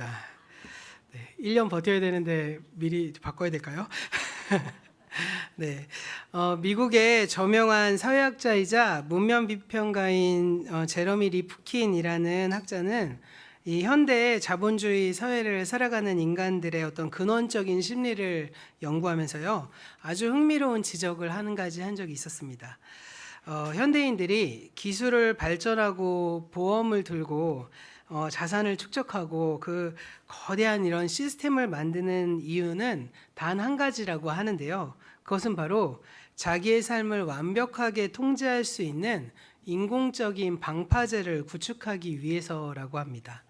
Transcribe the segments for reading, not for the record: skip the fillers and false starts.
네, 1년 버텨야 되는데 미리 바꿔야 될까요? 네, 미국의 저명한 사회학자이자 문명 비평가인 제러미 리프킨이라는 학자는 이 현대 자본주의 사회를 살아가는 인간들의 어떤 근원적인 심리를 연구하면서요, 아주 흥미로운 지적을 한 가지 한 적이 있었습니다. 현대인들이 기술을 발전하고 보험을 들고 자산을 축적하고 그 거대한 이런 시스템을 만드는 이유는 단 한 가지라고 하는데요. 그것은 바로 자기의 삶을 완벽하게 통제할 수 있는 인공적인 방파제를 구축하기 위해서라고 합니다.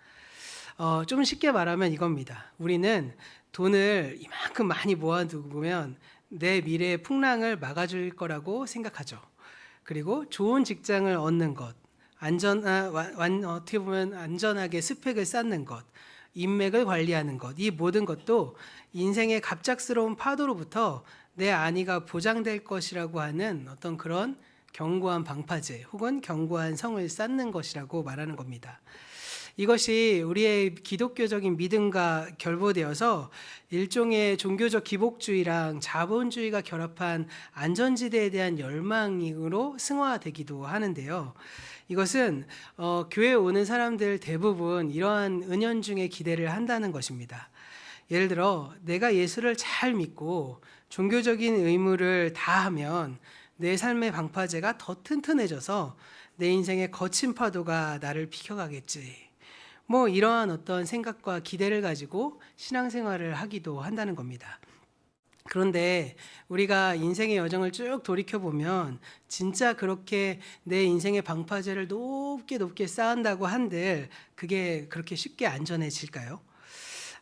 좀 쉽게 말하면 이겁니다. 우리는 돈을 이만큼 많이 모아두면 내 미래의 풍랑을 막아줄 거라고 생각하죠. 그리고 좋은 직장을 얻는 것, 어떻게 보면 안전하게 스펙을 쌓는 것, 인맥을 관리하는 것, 이 모든 것도 인생의 갑작스러운 파도로부터 내 안위가 보장될 것이라고 하는 어떤 그런 견고한 방파제 혹은 견고한 성을 쌓는 것이라고 말하는 겁니다. 이것이 우리의 기독교적인 믿음과 결부되어서 일종의 종교적 기복주의랑 자본주의가 결합한 안전지대에 대한 열망으로 승화되기도 하는데요. 이것은 교회에 오는 사람들 대부분 이러한 은연중에 기대를 한다는 것입니다. 예를 들어 내가 예수를 잘 믿고 종교적인 의무를 다하면 내 삶의 방파제가 더 튼튼해져서 내 인생의 거친 파도가 나를 비켜가겠지. 이러한 어떤 생각과 기대를 가지고 신앙생활을 하기도 한다는 겁니다. 그런데 우리가 인생의 여정을 쭉 돌이켜보면 진짜 그렇게 내 인생의 방파제를 높게 쌓은다고 한들 그게 그렇게 쉽게 안전해질까요?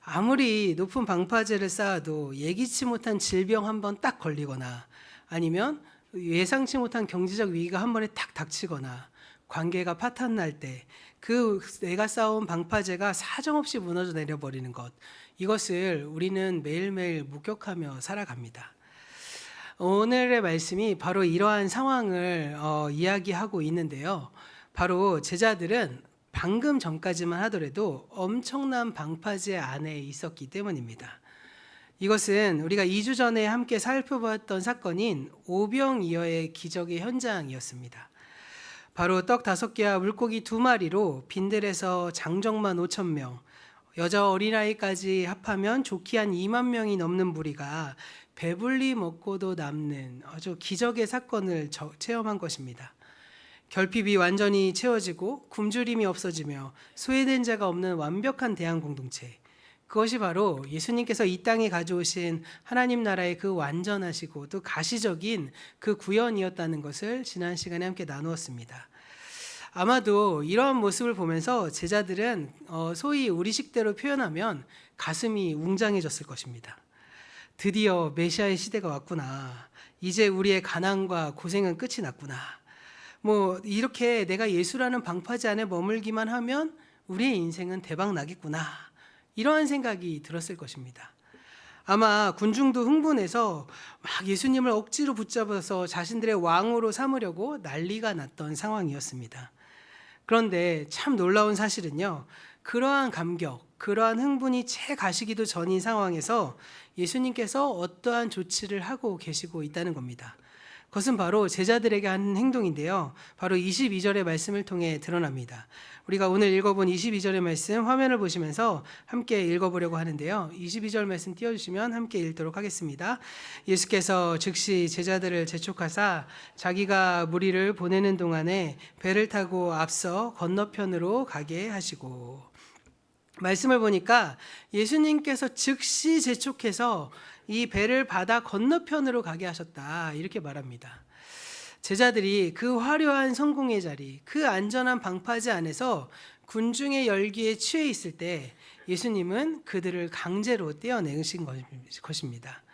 아무리 높은 방파제를 쌓아도 예기치 못한 질병 한 번 딱 걸리거나 아니면 예상치 못한 경제적 위기가 한 번에 딱 닥치거나 관계가 파탄날 때 그 내가 쌓아온 방파제가 사정없이 무너져 내려버리는 것, 이것을 우리는 매일매일 목격하며 살아갑니다. 오늘의 말씀이 바로 이러한 상황을 이야기하고 있는데요. 바로 제자들은 방금 전까지만 하더라도 엄청난 방파제 안에 있었기 때문입니다. 이것은 우리가 2주 전에 함께 살펴보았던 사건인 오병이어의 기적의 현장이었습니다. 바로 떡 5개와 물고기 2마리로 빈들에서 장정만 5,000명, 여자 어린아이까지 합하면 좋게 한 2만 명이 넘는 무리가 배불리 먹고도 남는 아주 기적의 사건을 체험한 것입니다. 결핍이 완전히 채워지고 굶주림이 없어지며 소외된 자가 없는 완벽한 대한 공동체, 그것이 바로 예수님께서 이 땅에 가져오신 하나님 나라의 그 완전하시고 또 가시적인 그 구현이었다는 것을 지난 시간에 함께 나누었습니다. 아마도 이러한 모습을 보면서 제자들은 소위 우리식대로 표현하면 가슴이 웅장해졌을 것입니다. 드디어 메시아의 시대가 왔구나. 이제 우리의 가난과 고생은 끝이 났구나. 이렇게 내가 예수라는 방파제 안에 머물기만 하면 우리의 인생은 대박 나겠구나. 이러한 생각이 들었을 것입니다. 아마 군중도 흥분해서 막 예수님을 억지로 붙잡아서 자신들의 왕으로 삼으려고 난리가 났던 상황이었습니다. 그런데 참 놀라운 사실은요, 그러한 감격, 그러한 흥분이 채 가시기도 전인 상황에서 예수님께서 어떠한 조치를 하고 계시고 있다는 겁니다. 그것은 바로 제자들에게 한 행동인데요. 바로 22절의 말씀을 통해 드러납니다. 우리가 오늘 읽어본 22절의 말씀 화면을 보시면서 함께 읽어보려고 하는데요. 22절 말씀 띄워주시면 함께 읽도록 하겠습니다. 예수께서 즉시 제자들을 재촉하사 자기가 무리를 보내는 동안에 배를 타고 앞서 건너편으로 가게 하시고, 말씀을 보니까 예수님께서 즉시 재촉해서 이 배를 바다 건너편으로 가게 하셨다, 이렇게 말합니다. 제자들이 그 화려한 성공의 자리, 그 안전한 방파제 안에서 군중의 열기에 취해 있을 때 예수님은 그들을 강제로 떼어내신 것입니다.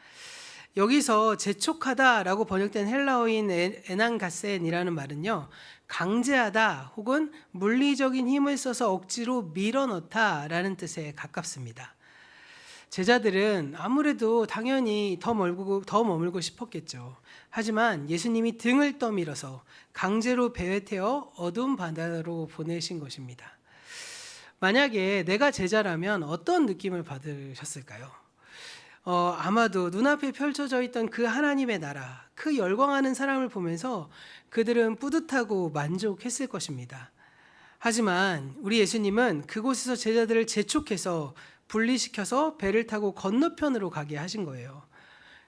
여기서 재촉하다라고 번역된 헬라어인 에난가센이라는 말은요, 강제하다 혹은 물리적인 힘을 써서 억지로 밀어넣다라는 뜻에 가깝습니다. 제자들은 아무래도 당연히 더 머물고 싶었겠죠. 하지만 예수님이 등을 떠밀어서 강제로 배에 태워 어두운 바다로 보내신 것입니다. 만약에 내가 제자라면 어떤 느낌을 받으셨을까요? 아마도 눈앞에 펼쳐져 있던 그 하나님의 나라, 그 열광하는 사람을 보면서 그들은 뿌듯하고 만족했을 것입니다. 하지만 우리 예수님은 그곳에서 제자들을 재촉해서 분리시켜서 배를 타고 건너편으로 가게 하신 거예요.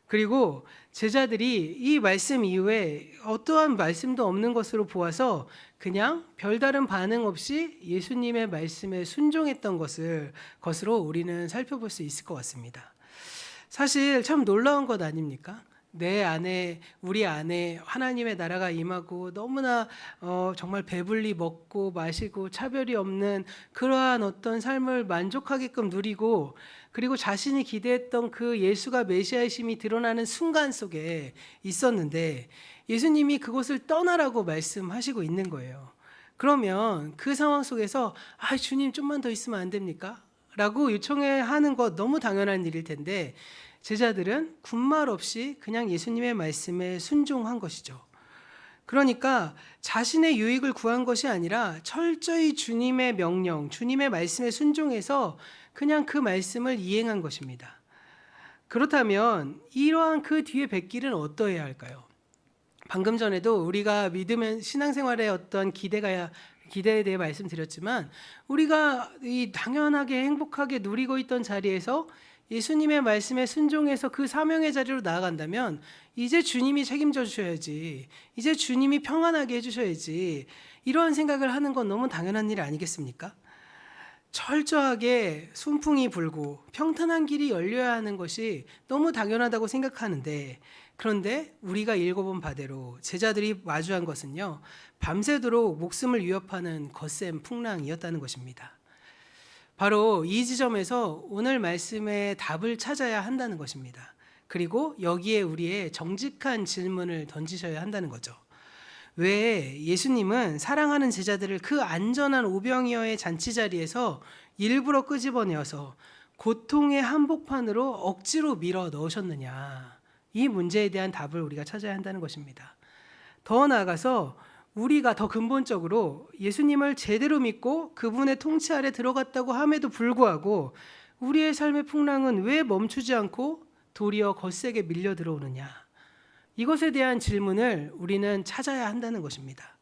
그리고 제자들이 이 말씀 이후에 어떠한 말씀도 없는 것으로 보아서 그냥 별다른 반응 없이 예수님의 말씀에 순종했던 것으로 우리는 살펴볼 수 있을 것 같습니다. 사실 참 놀라운 것 아닙니까? 우리 안에 하나님의 나라가 임하고 너무나 정말 배불리 먹고 마시고 차별이 없는 그러한 어떤 삶을 만족하게끔 누리고, 그리고 자신이 기대했던 그 예수가 메시아이심이 드러나는 순간 속에 있었는데 예수님이 그곳을 떠나라고 말씀하시고 있는 거예요. 그러면 그 상황 속에서 주님 좀만 더 있으면 안 됩니까? 라고 요청해야 하는 것 너무 당연한 일일 텐데 제자들은 군말 없이 그냥 예수님의 말씀에 순종한 것이죠. 그러니까 자신의 유익을 구한 것이 아니라 철저히 주님의 명령, 주님의 말씀에 순종해서 그냥 그 말씀을 이행한 것입니다. 그렇다면 이러한 그 뒤에 뱃길은 어떠해야 할까요? 방금 전에도 우리가 믿으면 신앙생활의 어떤 기대에 대해 말씀드렸지만, 우리가 이 당연하게 행복하게 누리고 있던 자리에서 예수님의 말씀에 순종해서 그 사명의 자리로 나아간다면 이제 주님이 책임져 주셔야지, 이제 주님이 평안하게 해주셔야지, 이러한 생각을 하는 건 너무 당연한 일 아니겠습니까? 철저하게 순풍이 불고 평탄한 길이 열려야 하는 것이 너무 당연하다고 생각하는데, 그런데 우리가 읽어본 바대로 제자들이 마주한 것은요, 밤새도록 목숨을 위협하는 거센 풍랑이었다는 것입니다. 바로 이 지점에서 오늘 말씀의 답을 찾아야 한다는 것입니다. 그리고 여기에 우리의 정직한 질문을 던지셔야 한다는 거죠. 왜 예수님은 사랑하는 제자들을 그 안전한 오병이어의 잔치 자리에서 일부러 끄집어내어서 고통의 한복판으로 억지로 밀어 넣으셨느냐? 이 문제에 대한 답을 우리가 찾아야 한다는 것입니다. 더 나아가서 우리가 더 근본적으로 예수님을 제대로 믿고 그분의 통치 아래 들어갔다고 함에도 불구하고 우리의 삶의 풍랑은 왜 멈추지 않고 도리어 거세게 밀려 들어오느냐? 이것에 대한 질문을 우리는 찾아야 한다는 것입니다.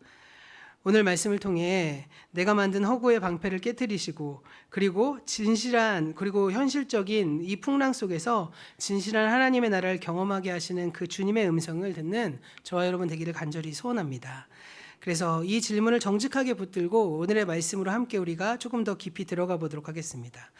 오늘 말씀을 통해 내가 만든 허구의 방패를 깨뜨리시고, 그리고 진실한 그리고 현실적인 이 풍랑 속에서 진실한 하나님의 나라를 경험하게 하시는 그 주님의 음성을 듣는 저와 여러분 되기를 간절히 소원합니다. 그래서 이 질문을 정직하게 붙들고 오늘의 말씀으로 함께 우리가 조금 더 깊이 들어가 보도록 하겠습니다.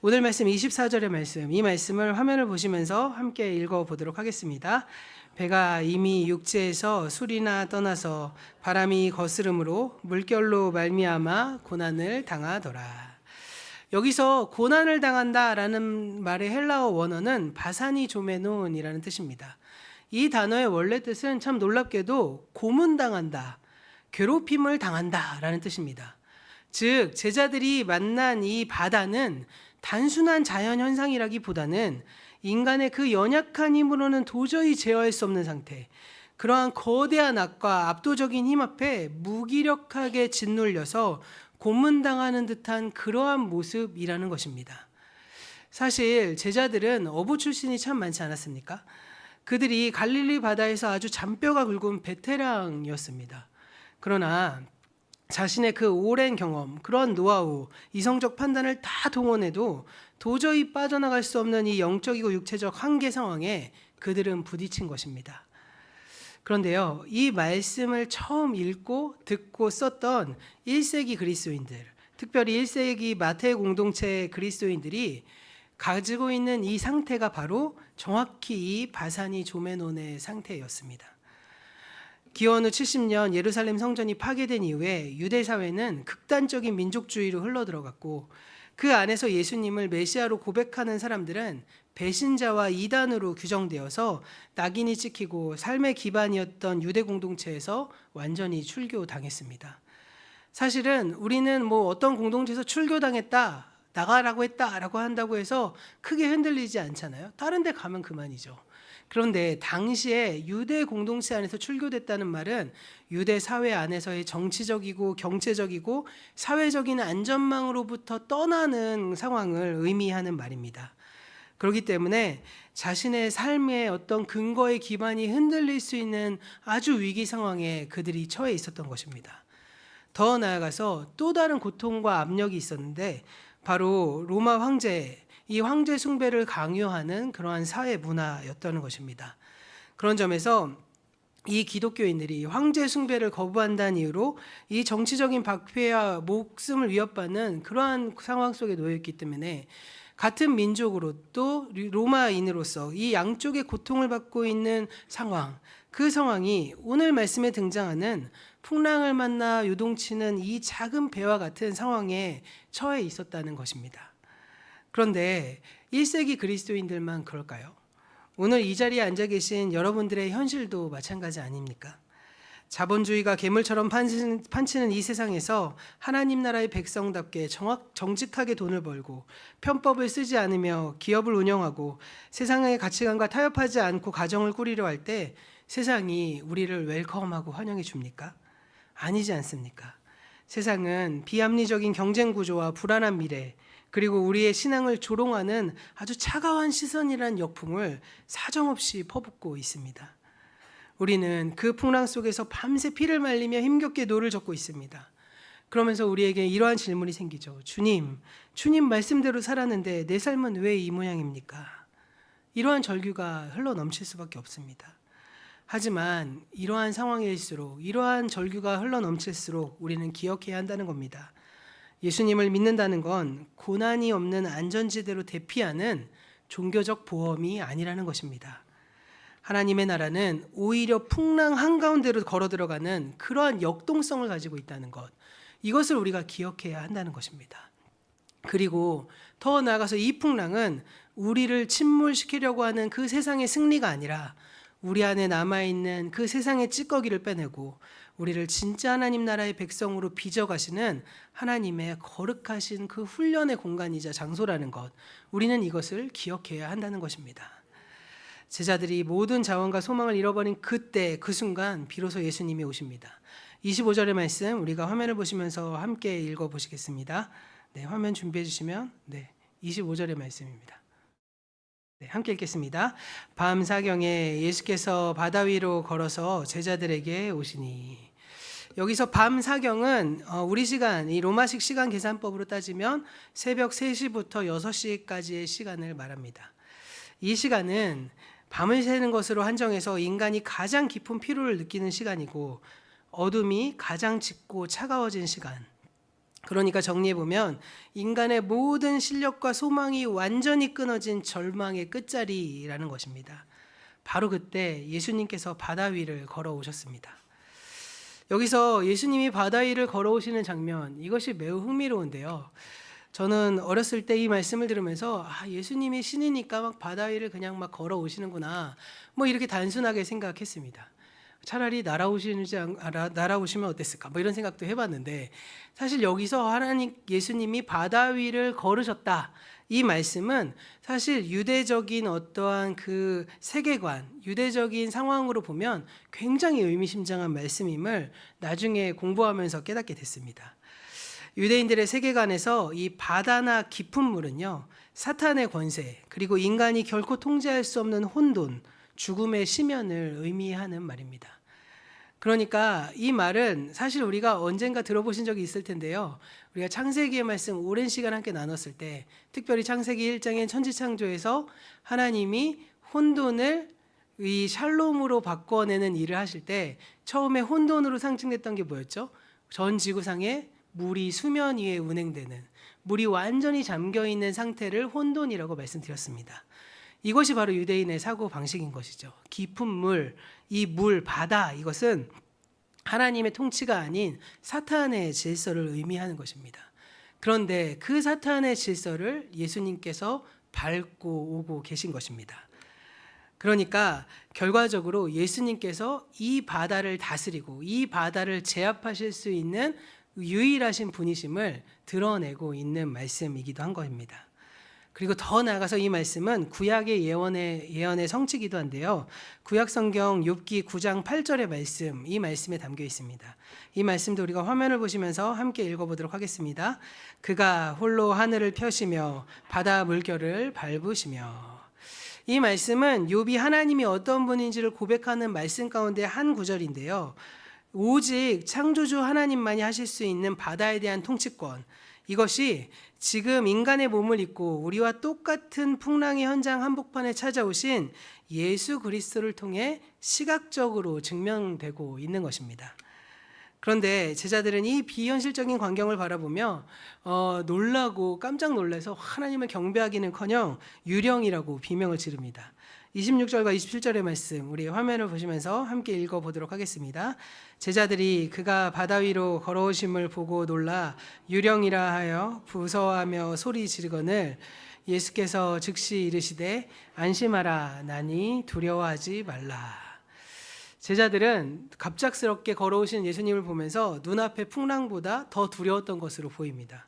오늘 말씀 24절의 말씀, 이 말씀을 화면을 보시면서 함께 읽어보도록 하겠습니다. 배가 이미 육지에서 술이나 떠나서 바람이 거스름으로 물결로 말미암아 고난을 당하더라. 여기서 고난을 당한다라는 말의 헬라어 원어는 바사니조메논이라는 뜻입니다. 이 단어의 원래 뜻은 참 놀랍게도 고문당한다, 괴롭힘을 당한다라는 뜻입니다. 즉 제자들이 만난 이 바다는 단순한 자연현상이라기보다는 인간의 그 연약한 힘으로는 도저히 제어할 수 없는 상태, 그러한 거대한 악과 압도적인 힘 앞에 무기력하게 짓눌려서 고문당하는 듯한 그러한 모습이라는 것입니다. 사실 제자들은 어부 출신이 참 많지 않았습니까? 그들이 갈릴리 바다에서 아주 잔뼈가 굵은 베테랑이었습니다. 그러나 자신의 그 오랜 경험, 그런 노하우, 이성적 판단을 다 동원해도 도저히 빠져나갈 수 없는 이 영적이고 육체적 한계 상황에 그들은 부딪힌 것입니다. 그런데요, 이 말씀을 처음 읽고 듣고 썼던 1세기 그리스도인들, 특별히 1세기 마태 공동체 그리스도인들이 가지고 있는 이 상태가 바로 정확히 이 바사니조메논의 상태였습니다. 기원 후 70년 예루살렘 성전이 파괴된 이후에 유대 사회는 극단적인 민족주의로 흘러들어갔고, 그 안에서 예수님을 메시아로 고백하는 사람들은 배신자와 이단으로 규정되어서 낙인이 찍히고 삶의 기반이었던 유대 공동체에서 완전히 출교당했습니다. 사실은 우리는 어떤 공동체에서 출교당했다, 나가라고 했다라고 한다고 해서 크게 흔들리지 않잖아요. 다른 데 가면 그만이죠. 그런데 당시에 유대 공동체 안에서 출교됐다는 말은 유대 사회 안에서의 정치적이고 경제적이고 사회적인 안전망으로부터 떠나는 상황을 의미하는 말입니다. 그렇기 때문에 자신의 삶의 어떤 근거의 기반이 흔들릴 수 있는 아주 위기 상황에 그들이 처해 있었던 것입니다. 더 나아가서 또 다른 고통과 압력이 있었는데 바로 로마 황제, 이 황제 숭배를 강요하는 그러한 사회 문화였다는 것입니다. 그런 점에서 이 기독교인들이 황제 숭배를 거부한다는 이유로 이 정치적인 박해와 목숨을 위협받는 그러한 상황 속에 놓여 있기 때문에 같은 민족으로 또 로마인으로서 이 양쪽의 고통을 받고 있는 상황, 그 상황이 오늘 말씀에 등장하는 풍랑을 만나 요동치는 이 작은 배와 같은 상황에 처해 있었다는 것입니다. 그런데 1세기 그리스도인들만 그럴까요? 오늘 이 자리에 앉아 계신 여러분들의 현실도 마찬가지 아닙니까? 자본주의가 괴물처럼 판치는 이 세상에서 하나님 나라의 백성답게 정직하게 돈을 벌고 편법을 쓰지 않으며 기업을 운영하고 세상의 가치관과 타협하지 않고 가정을 꾸리려 할 때 세상이 우리를 웰컴하고 환영해 줍니까? 아니지 않습니까? 세상은 비합리적인 경쟁 구조와 불안한 미래, 그리고 우리의 신앙을 조롱하는 아주 차가운 시선이라는 역풍을 사정없이 퍼붓고 있습니다. 우리는 그 풍랑 속에서 밤새 피를 말리며 힘겹게 노를 젓고 있습니다. 그러면서 우리에게 이러한 질문이 생기죠. 주님 말씀대로 살았는데 내 삶은 왜 이 모양입니까? 이러한 절규가 흘러 넘칠 수밖에 없습니다. 하지만 이러한 상황일수록, 이러한 절규가 흘러 넘칠수록 우리는 기억해야 한다는 겁니다. 예수님을 믿는다는 건 고난이 없는 안전지대로 대피하는 종교적 보험이 아니라는 것입니다. 하나님의 나라는 오히려 풍랑 한가운데로 걸어 들어가는 그러한 역동성을 가지고 있다는 것, 이것을 우리가 기억해야 한다는 것입니다. 그리고 더 나아가서 이 풍랑은 우리를 침몰시키려고 하는 그 세상의 승리가 아니라 우리 안에 남아있는 그 세상의 찌꺼기를 빼내고 우리를 진짜 하나님 나라의 백성으로 빚어가시는 하나님의 거룩하신 그 훈련의 공간이자 장소라는 것, 우리는 이것을 기억해야 한다는 것입니다. 제자들이 모든 자원과 소망을 잃어버린 그때, 그 순간 비로소 예수님이 오십니다. 25절의 말씀 우리가 화면을 보시면서 함께 읽어보시겠습니다. 네, 화면 준비해 주시면 25절의 말씀입니다. 네, 함께 읽겠습니다. 밤 사경에 예수께서 바다 위로 걸어서 제자들에게 오시니. 여기서 밤 사경은 우리 시간, 이 로마식 시간 계산법으로 따지면 새벽 3시부터 6시까지의 시간을 말합니다. 이 시간은 밤을 새는 것으로 한정해서 인간이 가장 깊은 피로를 느끼는 시간이고 어둠이 가장 짙고 차가워진 시간, 그러니까 정리해보면 인간의 모든 실력과 소망이 완전히 끊어진 절망의 끝자리라는 것입니다. 바로 그때 예수님께서 바다 위를 걸어오셨습니다. 여기서 예수님이 바다 위를 걸어오시는 장면, 이것이 매우 흥미로운데요. 저는 어렸을 때 이 말씀을 들으면서 예수님이 신이니까 막 바다 위를 그냥 막 걸어오시는구나, 뭐 이렇게 단순하게 생각했습니다. 차라리 날아오시면 어땠을까? 뭐 이런 생각도 해봤는데, 사실 여기서 예수님이 바다 위를 걸으셨다, 이 말씀은 사실 유대적인 어떠한 그 세계관, 유대적인 상황으로 보면 굉장히 의미심장한 말씀임을 나중에 공부하면서 깨닫게 됐습니다. 유대인들의 세계관에서 이 바다나 깊은 물은요, 사탄의 권세, 그리고 인간이 결코 통제할 수 없는 혼돈, 죽음의 심연을 의미하는 말입니다. 그러니까 이 말은 사실 우리가 언젠가 들어보신 적이 있을 텐데요. 우리가 창세기의 말씀 오랜 시간 함께 나눴을 때, 특별히 창세기 1장의 천지창조에서 하나님이 혼돈을 이 샬롬으로 바꿔내는 일을 하실 때 처음에 혼돈으로 상징됐던 게 뭐였죠? 전 지구상에 물이 수면 위에 운행되는, 물이 완전히 잠겨있는 상태를 혼돈이라고 말씀드렸습니다. 이것이 바로 유대인의 사고 방식인 것이죠. 깊은 물, 이 물, 바다, 이것은 하나님의 통치가 아닌 사탄의 질서를 의미하는 것입니다. 그런데 그 사탄의 질서를 예수님께서 밟고 오고 계신 것입니다. 그러니까 결과적으로 예수님께서 이 바다를 다스리고 이 바다를 제압하실 수 있는 유일하신 분이심을 드러내고 있는 말씀이기도 한 것입니다. 그리고 더 나아가서 이 말씀은 구약의 예언의 성취기도 한데요. 구약 성경 욥기 9장 8절의 말씀, 이 말씀에 담겨 있습니다. 이 말씀도 우리가 화면을 보시면서 함께 읽어보도록 하겠습니다. 그가 홀로 하늘을 펴시며 바다 물결을 밟으시며. 이 말씀은 욥이 하나님이 어떤 분인지를 고백하는 말씀 가운데 한 구절인데요. 오직 창조주 하나님만이 하실 수 있는 바다에 대한 통치권, 이것이 지금 인간의 몸을 입고 우리와 똑같은 풍랑의 현장 한복판에 찾아오신 예수 그리스도를 통해 시각적으로 증명되고 있는 것입니다. 그런데 제자들은 이 비현실적인 광경을 바라보며 놀라고 깜짝 놀라서 하나님을 경배하기는커녕 유령이라고 비명을 지릅니다. 26절과 27절의 말씀 우리 화면을 보시면서 함께 읽어보도록 하겠습니다. 제자들이 그가 바다 위로 걸어오심을 보고 놀라 유령이라 하여 부서워하며 소리 지르거늘 예수께서 즉시 이르시되 안심하라 나니 두려워하지 말라. 제자들은 갑작스럽게 걸어오신 예수님을 보면서 눈앞의 풍랑보다 더 두려웠던 것으로 보입니다.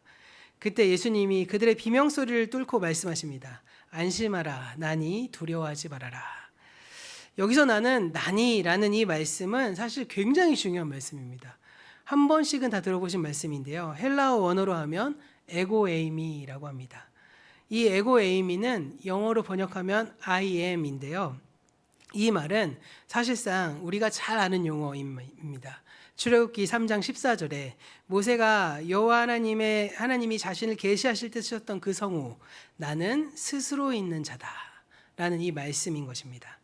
그때 예수님이 그들의 비명소리를 뚫고 말씀하십니다. 안심하라 나니 두려워하지 말아라. 여기서 나니라는 이 말씀은 사실 굉장히 중요한 말씀입니다. 한 번씩은 다 들어보신 말씀인데요. 헬라어 원어로 하면 에고에이미라고 합니다. 이 에고에이미는 영어로 번역하면 I am인데요. 이 말은 사실상 우리가 잘 아는 용어입니다. 출애굽기 3장 14절에 모세가 여호와 하나님이 자신을 계시하실 때 쓰셨던 그 성우 나는 스스로 있는 자다라는 이 말씀인 것입니다.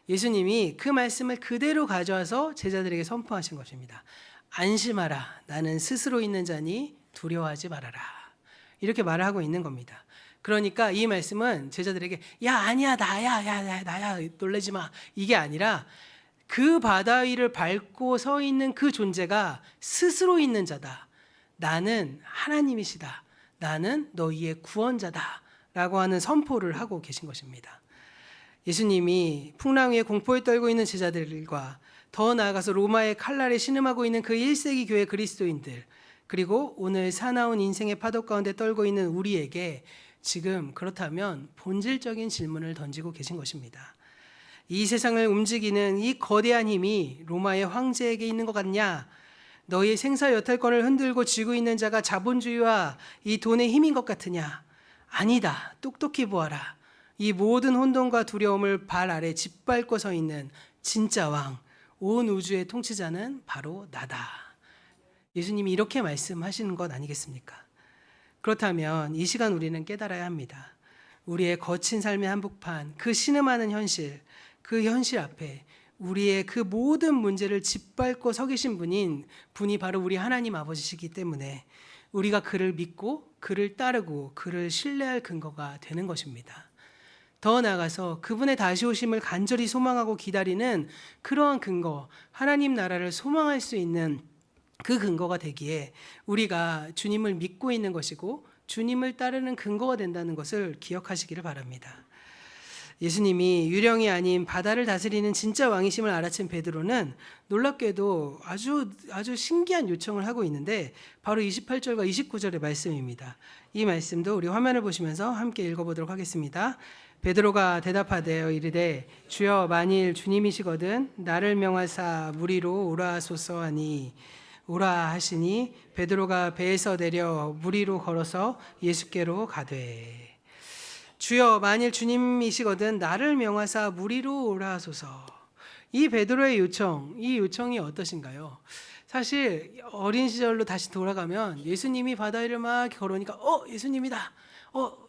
예수님이 그 말씀을 그대로 가져와서 제자들에게 선포하신 것입니다. 안심하라 나는 스스로 있는 자니 두려워하지 말아라. 이렇게 말을 하고 있는 겁니다. 그러니까 이 말씀은 제자들에게 야 아니야 나야 놀라지 마 이게 아니라 그 바다 위를 밟고 서 있는 그 존재가 스스로 있는 자다. 나는 하나님이시다. 나는 너희의 구원자다. 라고 하는 선포를 하고 계신 것입니다. 예수님이 풍랑 위에 공포에 떨고 있는 제자들과 더 나아가서 로마의 칼날에 신음하고 있는 그 1세기 교회 그리스도인들 그리고 오늘 사나운 인생의 파도 가운데 떨고 있는 우리에게 지금 그렇다면 본질적인 질문을 던지고 계신 것입니다. 이 세상을 움직이는 이 거대한 힘이 로마의 황제에게 있는 것 같냐? 너희의 생사 여탈권을 흔들고 쥐고 있는 자가 자본주의와 이 돈의 힘인 것 같으냐? 아니다. 똑똑히 보아라. 이 모든 혼돈과 두려움을 발 아래 짓밟고 서 있는 진짜 왕, 온 우주의 통치자는 바로 나다. 예수님이 이렇게 말씀하시는 것 아니겠습니까? 그렇다면 이 시간 우리는 깨달아야 합니다. 우리의 거친 삶의 한복판, 그 신음하는 현실, 그 현실 앞에 우리의 그 모든 문제를 짓밟고 서 계신 분이 바로 우리 하나님 아버지시기 때문에 우리가 그를 믿고 그를 따르고 그를 신뢰할 근거가 되는 것입니다. 더 나아가서 그분의 다시 오심을 간절히 소망하고 기다리는 그러한 근거, 하나님 나라를 소망할 수 있는 그 근거가 되기에 우리가 주님을 믿고 있는 것이고 주님을 따르는 근거가 된다는 것을 기억하시기를 바랍니다. 예수님이 유령이 아닌 바다를 다스리는 진짜 왕이심을 알아챈 베드로는 놀랍게도 아주 신기한 요청을 하고 있는데 바로 28절과 29절의 말씀입니다. 이 말씀도 우리 화면을 보시면서 함께 읽어보도록 하겠습니다. 베드로가 대답하되 이르되 주여 만일 주님이시거든 나를 명하사 무리로 오라 하소서 하니 오라 하시니 베드로가 배에서 내려 물 위로 걸어서 예수께로 가되 주여 만일 주님이시거든 나를 명하사 물 위로 오라 하소서. 이 베드로의 이 요청이 어떠신가요? 사실 어린 시절로 다시 돌아가면 예수님이 바다 위를 막 걸어오니까 예수님이다.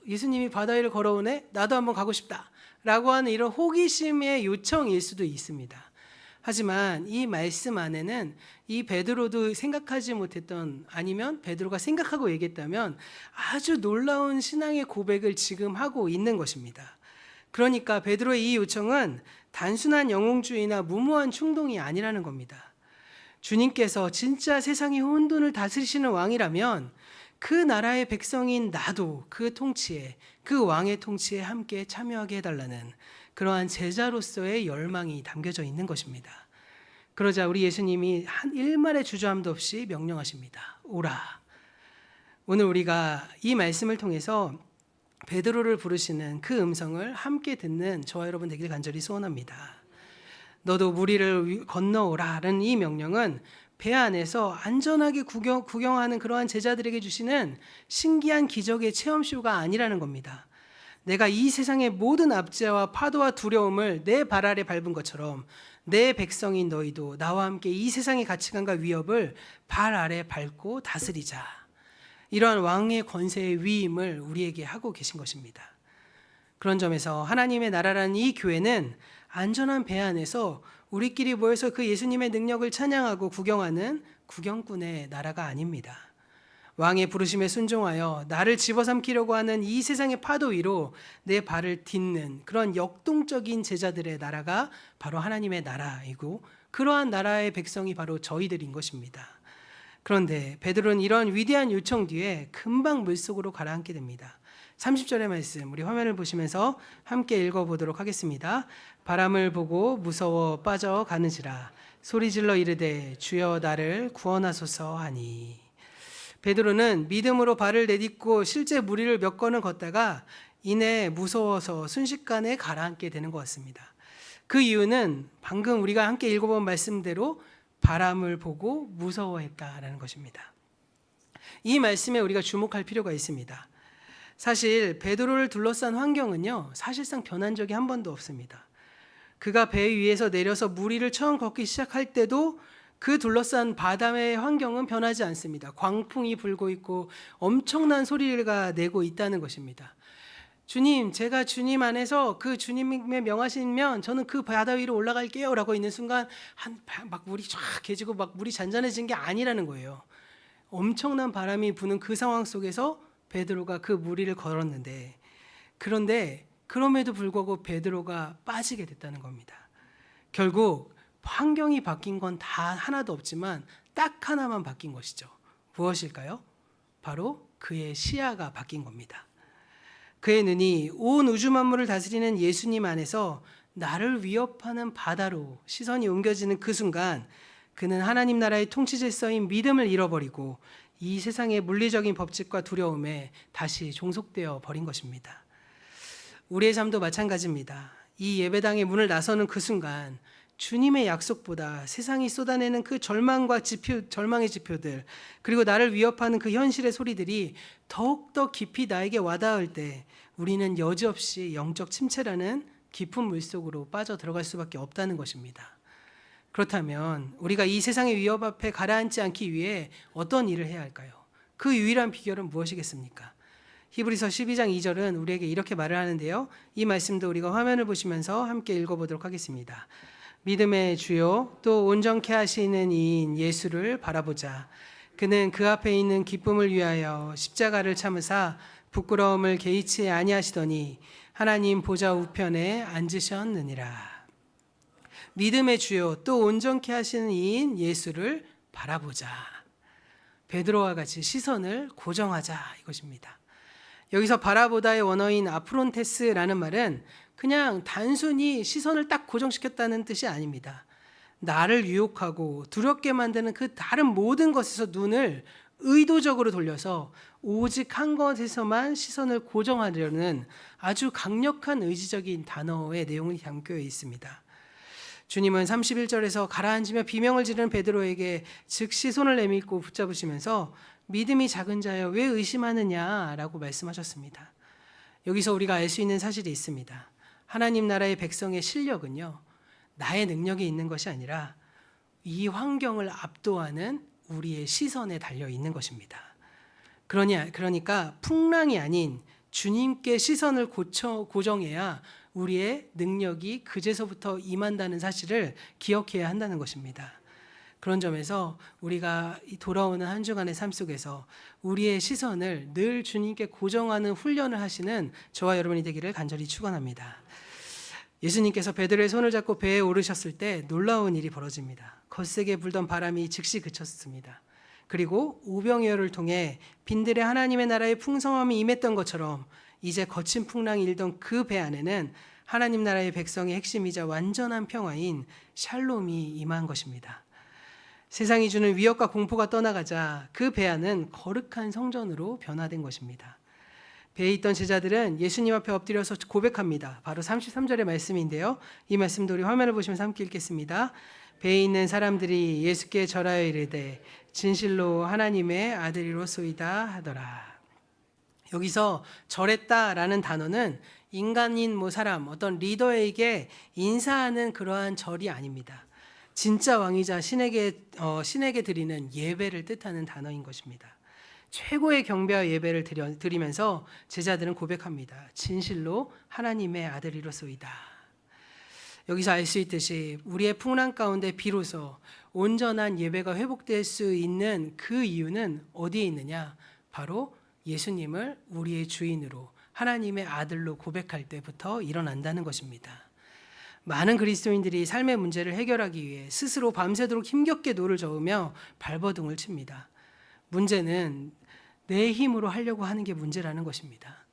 예수님이 바다 위를 걸어오네. 나도 한번 가고 싶다. 라고 하는 이런 호기심의 요청일 수도 있습니다. 하지만 이 말씀 안에는 이 베드로도 생각하지 못했던 아니면 베드로가 생각하고 얘기했다면 아주 놀라운 신앙의 고백을 지금 하고 있는 것입니다. 그러니까 베드로의 이 요청은 단순한 영웅주의나 무모한 충동이 아니라는 겁니다. 주님께서 진짜 세상의 혼돈을 다스리시는 왕이라면 그 나라의 백성인 나도 그 통치에, 그 왕의 통치에 함께 참여하게 해달라는 그러한 제자로서의 열망이 담겨져 있는 것입니다. 그러자 우리 예수님이 한 일말의 주저함도 없이 명령하십니다. 오라. 오늘 우리가 이 말씀을 통해서 베드로를 부르시는 그 음성을 함께 듣는 저와 여러분 되길 간절히 소원합니다. 너도 무리를 건너오라는 이 명령은 배 안에서 안전하게 구경하는 그러한 제자들에게 주시는 신기한 기적의 체험쇼가 아니라는 겁니다. 내가 이 세상의 모든 압제와 파도와 두려움을 내 발 아래 밟은 것처럼 내 백성인 너희도 나와 함께 이 세상의 가치관과 위협을 발 아래 밟고 다스리자. 이러한 왕의 권세의 위임을 우리에게 하고 계신 것입니다. 그런 점에서 하나님의 나라라는 이 교회는 안전한 배 안에서 우리끼리 모여서 그 예수님의 능력을 찬양하고 구경하는 구경꾼의 나라가 아닙니다. 왕의 부르심에 순종하여 나를 집어삼키려고 하는 이 세상의 파도 위로 내 발을 딛는 그런 역동적인 제자들의 나라가 바로 하나님의 나라이고, 그러한 나라의 백성이 바로 저희들인 것입니다. 그런데 베드로는 이러한 위대한 요청 뒤에 금방 물속으로 가라앉게 됩니다. 30절의 말씀 우리 화면을 보시면서 함께 읽어보도록 하겠습니다. 바람을 보고 무서워 빠져가는지라 소리질러 이르되 주여 나를 구원하소서 하니. 베드로는 믿음으로 발을 내딛고 실제 무리를 몇 걸음 걷다가 이내 무서워서 순식간에 가라앉게 되는 것 같습니다. 그 이유는 방금 우리가 함께 읽어본 말씀대로 바람을 보고 무서워했다라는 것입니다. 이 말씀에 우리가 주목할 필요가 있습니다. 사실 베드로를 둘러싼 환경은요, 사실상 변한 적이 한 번도 없습니다. 그가 배 위에서 내려서 무리를 처음 걷기 시작할 때도 그 둘러싼 바다의 환경은 변하지 않습니다. 광풍이 불고 있고 엄청난 소리가 내고 있다는 것입니다. 주님, 제가 주님 안에서 그 주님의 명하시면 저는 그 바다 위로 올라갈게요 라고 있는 순간 막 물이 쫙 개지고 막 물이 잔잔해진 게 아니라는 거예요. 엄청난 바람이 부는 그 상황 속에서 베드로가 그 무리를 걸었는데, 그런데 그럼에도 불구하고 베드로가 빠지게 됐다는 겁니다. 결국 환경이 바뀐 건 다 하나도 없지만 딱 하나만 바뀐 것이죠. 무엇일까요? 바로 그의 시야가 바뀐 겁니다. 그의 눈이 온 우주 만물을 다스리는 예수님 안에서 나를 위협하는 바다로 시선이 옮겨지는 그 순간, 그는 하나님 나라의 통치 질서인 믿음을 잃어버리고 이 세상의 물리적인 법칙과 두려움에 다시 종속되어 버린 것입니다. 우리의 삶도 마찬가지입니다. 이 예배당의 문을 나서는 그 순간 주님의 약속보다 세상이 쏟아내는 그 절망의 지표들, 그리고 나를 위협하는 그 현실의 소리들이 더욱더 깊이 나에게 와닿을 때 우리는 여지없이 영적 침체라는 깊은 물속으로 빠져 들어갈 수밖에 없다는 것입니다. 그렇다면 우리가 이 세상의 위협 앞에 가라앉지 않기 위해 어떤 일을 해야 할까요? 그 유일한 비결은 무엇이겠습니까? 히브리서 12장 2절은 우리에게 이렇게 말을 하는데요. 이 말씀도 우리가 화면을 보시면서 함께 읽어보도록 하겠습니다. 믿음의 주요 또 온전케 하시는 이인 예수를 바라보자. 그는 그 앞에 있는 기쁨을 위하여 십자가를 참으사 부끄러움을 개의치 아니하시더니 하나님 보좌 우편에 앉으셨느니라. 믿음의 주요 또 온전케 하시는 이인 예수를 바라보자. 베드로와 같이 시선을 고정하자 이것입니다. 여기서 바라보다의 원어인 아프론테스라는 말은 그냥 단순히 시선을 딱 고정시켰다는 뜻이 아닙니다. 나를 유혹하고 두렵게 만드는 그 다른 모든 것에서 눈을 의도적으로 돌려서 오직 한 것에서만 시선을 고정하려는 아주 강력한 의지적인 단어의 내용이 담겨 있습니다. 주님은 31절에서 가라앉으며 비명을 지르는 베드로에게 즉시 손을 내밀고 붙잡으시면서 믿음이 작은 자여 왜 의심하느냐라고 말씀하셨습니다. 여기서 우리가 알 수 있는 사실이 있습니다. 하나님 나라의 백성의 실력은요, 나의 능력이 있는 것이 아니라 이 환경을 압도하는 우리의 시선에 달려 있는 것입니다. 그러니까 풍랑이 아닌 주님께 시선을 고정해야 우리의 능력이 그제서부터 임한다는 사실을 기억해야 한다는 것입니다. 그런 점에서 우리가 돌아오는 한 주간의 삶 속에서 우리의 시선을 늘 주님께 고정하는 훈련을 하시는 저와 여러분이 되기를 간절히 축원합니다. 예수님께서 베드로의 손을 잡고 배에 오르셨을 때 놀라운 일이 벌어집니다. 거세게 불던 바람이 즉시 그쳤습니다. 그리고 우병이어를 통해 빈들의 하나님의 나라의 풍성함이 임했던 것처럼 이제 거친 풍랑이 일던 그 배 안에는 하나님 나라의 백성의 핵심이자 완전한 평화인 샬롬이 임한 것입니다. 세상이 주는 위협과 공포가 떠나가자 그 배 안은 거룩한 성전으로 변화된 것입니다. 배에 있던 제자들은 예수님 앞에 엎드려서 고백합니다. 바로 33절의 말씀인데요. 이 말씀도 우리 화면을 보시면서 함께 읽겠습니다. 배에 있는 사람들이 예수께 절하여 이르되 진실로 하나님의 아들이로소이다 하더라. 여기서 절했다라는 단어는 인간인 사람, 어떤 리더에게 인사하는 그러한 절이 아닙니다. 진짜 왕이자 신에게 드리는 예배를 뜻하는 단어인 것입니다. 최고의 경배와 예배를 드리면서 제자들은 고백합니다. 진실로 하나님의 아들이로소이다. 여기서 알 수 있듯이 우리의 풍랑 가운데 비로소 온전한 예배가 회복될 수 있는 그 이유는 어디에 있느냐? 바로 예수님을 우리의 주인으로 하나님의 아들로 고백할 때부터 일어난다는 것입니다. 많은 그리스도인들이 삶의 문제를 해결하기 위해 스스로 밤새도록 힘겹게 노를 저으며 발버둥을 칩니다. 문제는 내 힘으로 하려고 하는 게 문제라는 것입니다.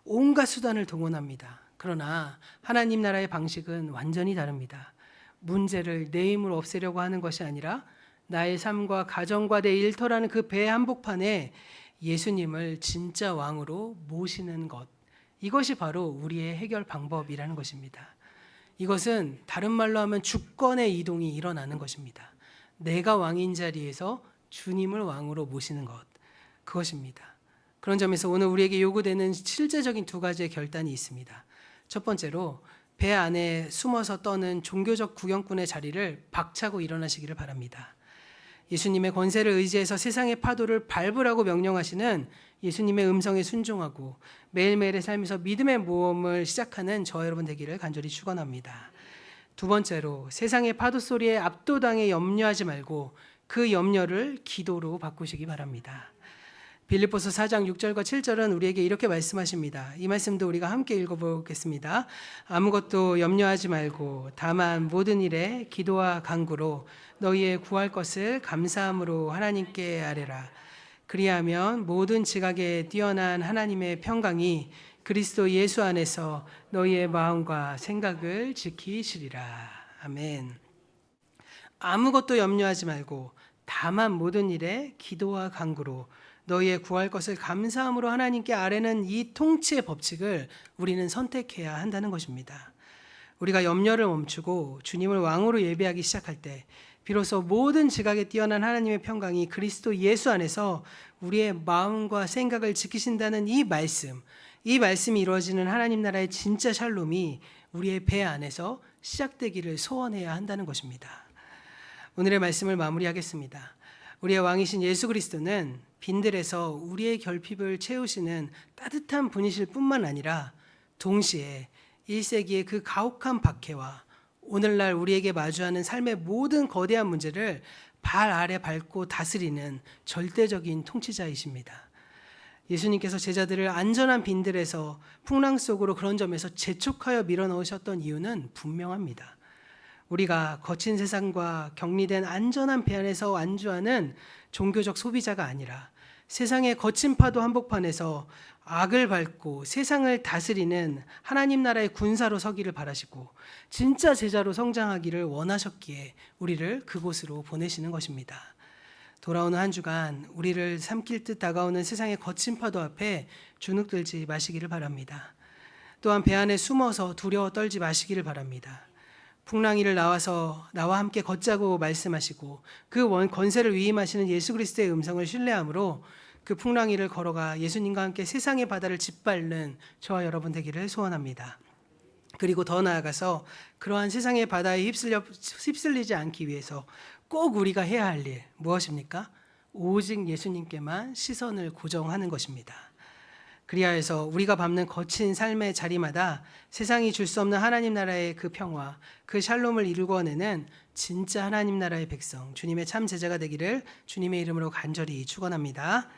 온갖 수단을 동원합니다. 그러나 하나님 나라의 방식은 완전히 다릅니다. 문제를 내 힘으로 없애려고 하는 것이 아니라 나의 삶과 가정과 내 일터라는 그 배 한복판에 예수님을 진짜 왕으로 모시는 것, 이것이 바로 우리의 해결 방법이라는 것입니다. 이것은 다른 말로 하면 주권의 이동이 일어나는 것입니다. 내가 왕인 자리에서 주님을 왕으로 모시는 것, 그것입니다. 그런 점에서 오늘 우리에게 요구되는 실제적인 두 가지의 결단이 있습니다. 첫 번째로 배 안에 숨어서 떠는 종교적 구경꾼의 자리를 박차고 일어나시기를 바랍니다. 예수님의 권세를 의지해서 세상의 파도를 밟으라고 명령하시는 예수님의 음성에 순종하고 매일매일의 삶에서 믿음의 모험을 시작하는 저와 여러분 되기를 간절히 축원합니다. 두 번째로 세상의 파도 소리에 압도당해 염려하지 말고 그 염려를 기도로 바꾸시기 바랍니다. 빌립보서 4장 6절과 7절은 우리에게 이렇게 말씀하십니다. 이 말씀도 우리가 함께 읽어보겠습니다. 아무것도 염려하지 말고 다만 모든 일에 기도와 간구로 너희의 구할 것을 감사함으로 하나님께 아뢰라. 그리하면 모든 지각에 뛰어난 하나님의 평강이 그리스도 예수 안에서 너희의 마음과 생각을 지키시리라. 아멘. 아무것도 염려하지 말고 다만 모든 일에 기도와 간구로 너희의 구할 것을 감사함으로 하나님께 아뢰는 이 통치의 법칙을 우리는 선택해야 한다는 것입니다. 우리가 염려를 멈추고 주님을 왕으로 예배하기 시작할 때 비로소 모든 지각에 뛰어난 하나님의 평강이 그리스도 예수 안에서 우리의 마음과 생각을 지키신다는 이 말씀이 이루어지는 하나님 나라의 진짜 샬롬이 우리의 배 안에서 시작되기를 소원해야 한다는 것입니다. 오늘의 말씀을 마무리하겠습니다. 우리의 왕이신 예수 그리스도는 빈들에서 우리의 결핍을 채우시는 따뜻한 분이실 뿐만 아니라 동시에 1세기의 그 가혹한 박해와 오늘날 우리에게 마주하는 삶의 모든 거대한 문제를 발 아래 밟고 다스리는 절대적인 통치자이십니다. 예수님께서 제자들을 안전한 빈들에서 풍랑 속으로 그런 점에서 재촉하여 밀어넣으셨던 이유는 분명합니다. 우리가 거친 세상과 격리된 안전한 배 안에서 안주하는 종교적 소비자가 아니라 세상의 거친 파도 한복판에서 악을 밟고 세상을 다스리는 하나님 나라의 군사로 서기를 바라시고 진짜 제자로 성장하기를 원하셨기에 우리를 그곳으로 보내시는 것입니다. 돌아오는 한 주간 우리를 삼킬 듯 다가오는 세상의 거친 파도 앞에 주눅들지 마시기를 바랍니다. 또한 배 안에 숨어서 두려워 떨지 마시기를 바랍니다. 풍랑이를 나와서 나와 함께 걷자고 말씀하시고 그 권세를 위임하시는 예수 그리스도의 음성을 신뢰함으로 그 풍랑이를 걸어가 예수님과 함께 세상의 바다를 짓밟는 저와 여러분 되기를 소원합니다. 그리고 더 나아가서 그러한 세상의 바다에 휩쓸리지 않기 위해서 꼭 우리가 해야 할 일 무엇입니까? 오직 예수님께만 시선을 고정하는 것입니다. 그리하여서 우리가 밟는 거친 삶의 자리마다 세상이 줄 수 없는 하나님 나라의 그 평화, 그 샬롬을 이루어내는 진짜 하나님 나라의 백성, 주님의 참 제자가 되기를 주님의 이름으로 간절히 축원합니다.